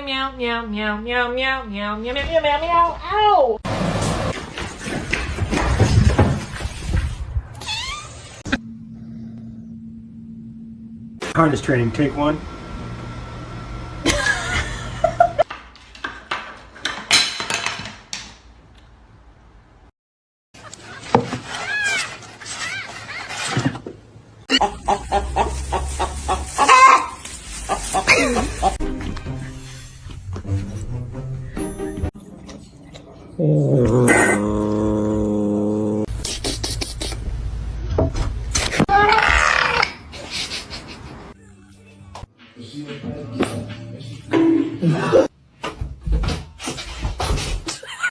meow, meow, meow, meow, meow, meow, meow, meow, meow, meow, ow! Harness training, take one.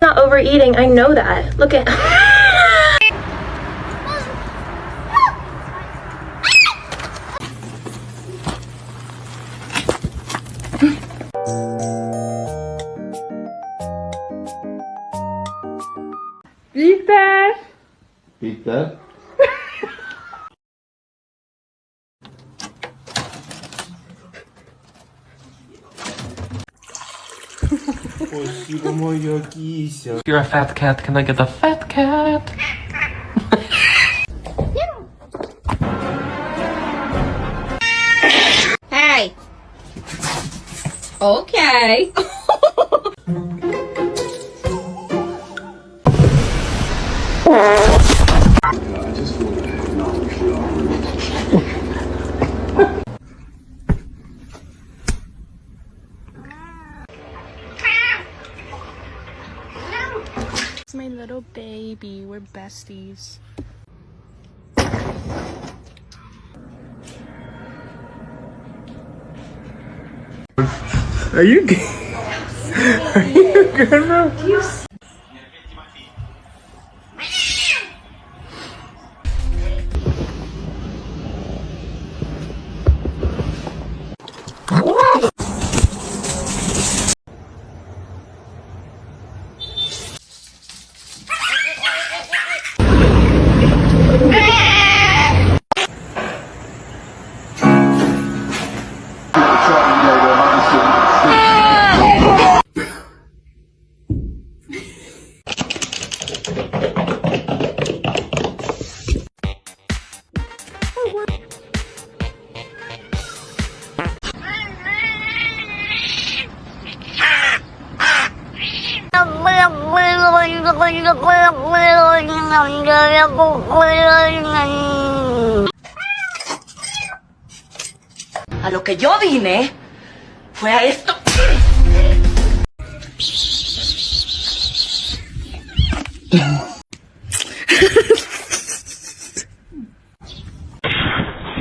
Not overeating, I know that. Look at Victor! Peter? Спасибо, моя кися. You're a fat cat, can I get a fat cat? Hey. Okay. It's my little baby. We're besties. Are you good? Are you good, bro? A lo que yo vine fue a esto.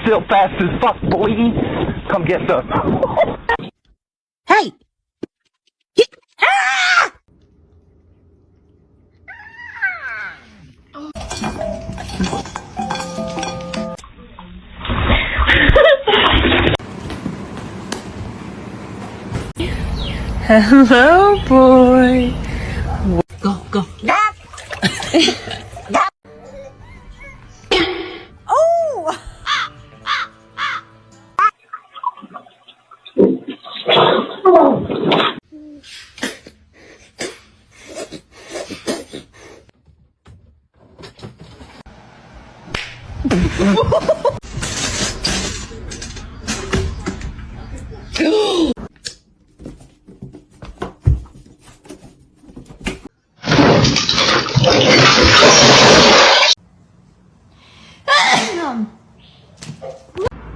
Still fast as fuck, boy. Come get some. Hey. Hello, boy. Go, go.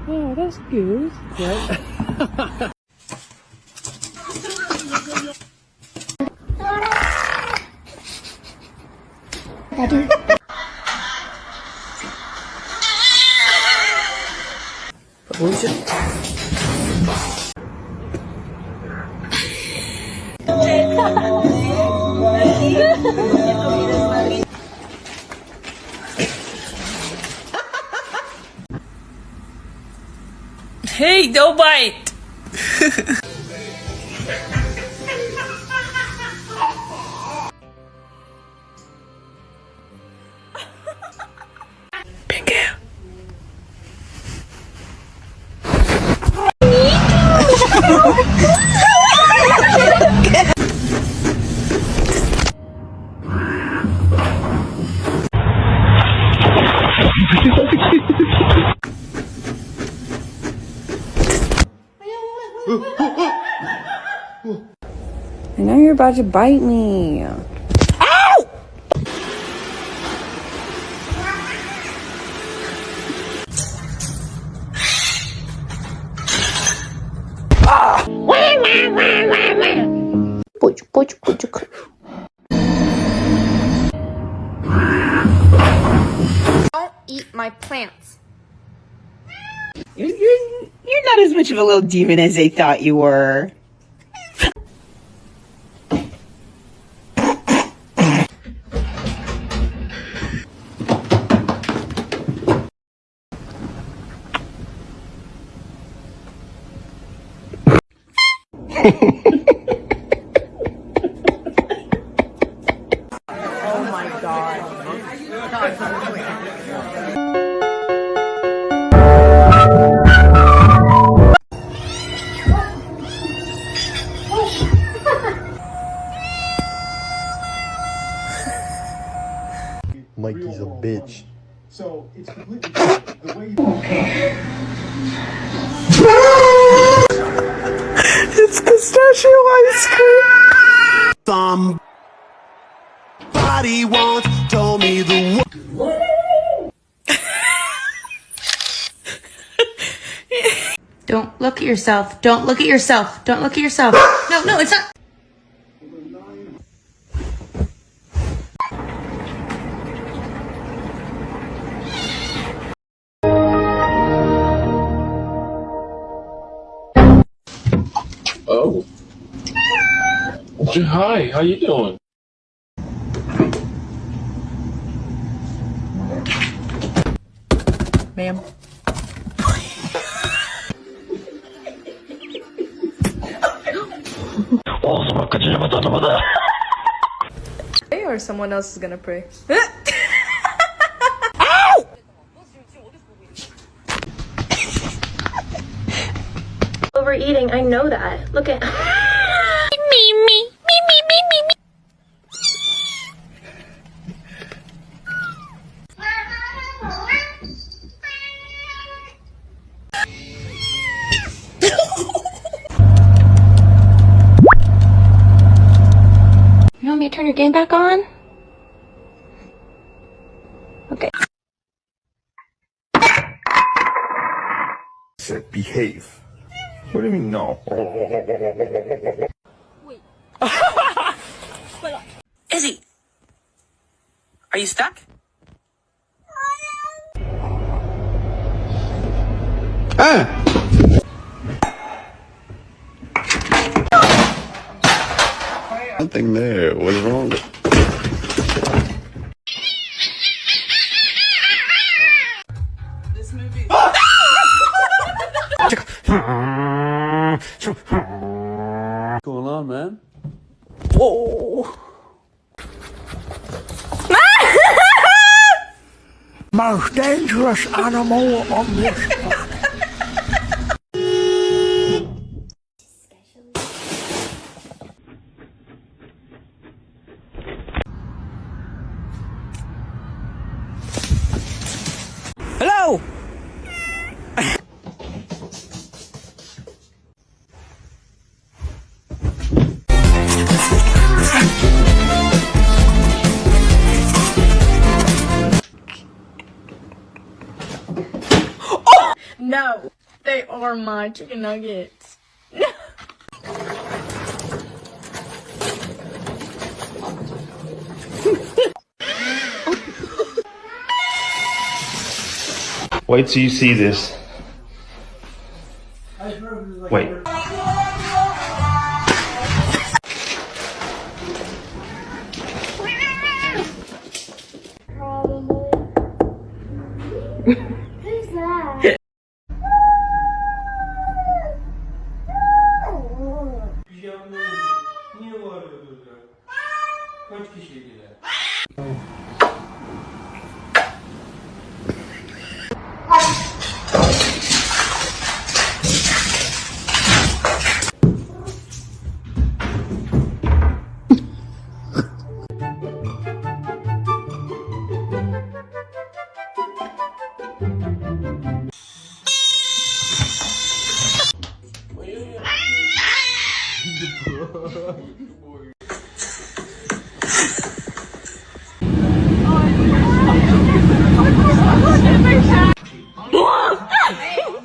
Oh, that's good. Right? Hey, don't bite! Pinky! I know you're about to bite me. Don't eat my plants. You're not as much of a little demon as they thought you were. Mikey's a bitch. So it's completely the way you It's pistachio ice cream. Somebody once told me the Don't look at yourself. Don't look at yourself. Don't look at yourself. No, no, it's not. Oh. Hi, how you doing? Ma'am. Or someone else is gonna pray. Overeating, I know that. Look at. You want me to turn your game back on? Okay. Said behave. What do you mean no? Izzy, are you stuck? Nothing there. What's wrong? This movie. What's going on, man? Most dangerous animal on this planet. Hello! No, they are my chicken nuggets. Wait till you see this. Wait. Who's that? Niye bağırıyordunuz ya? Kaç kişiydiler?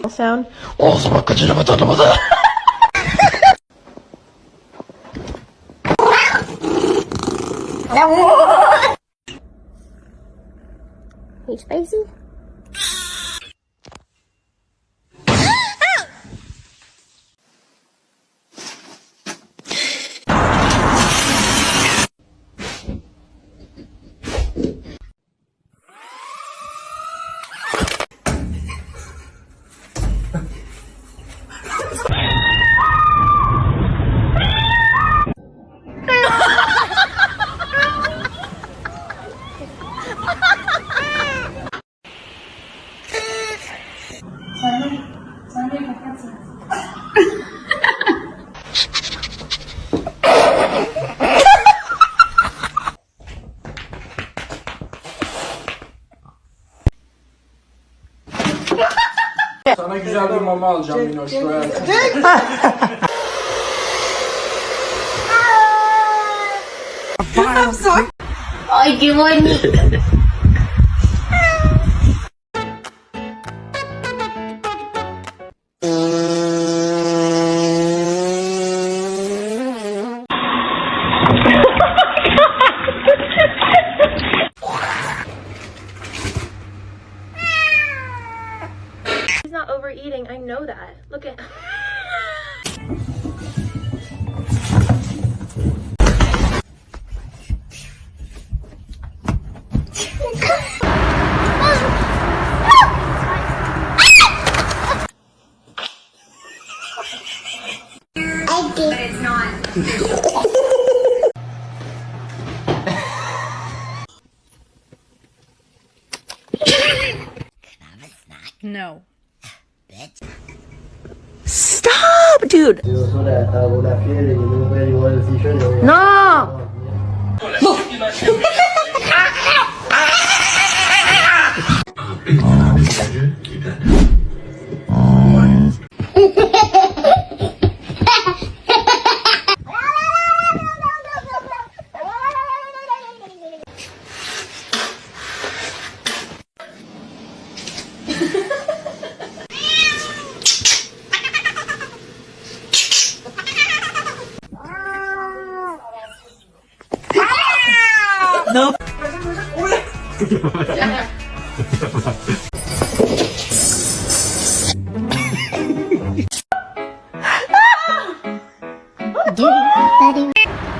Sound. Hey, Spacey. Sana güzel bir mama alacağım Minoş. Ay, qué bonito. He's not overeating. I know that. Look at. No. Stop, dude. No. No. Daddy.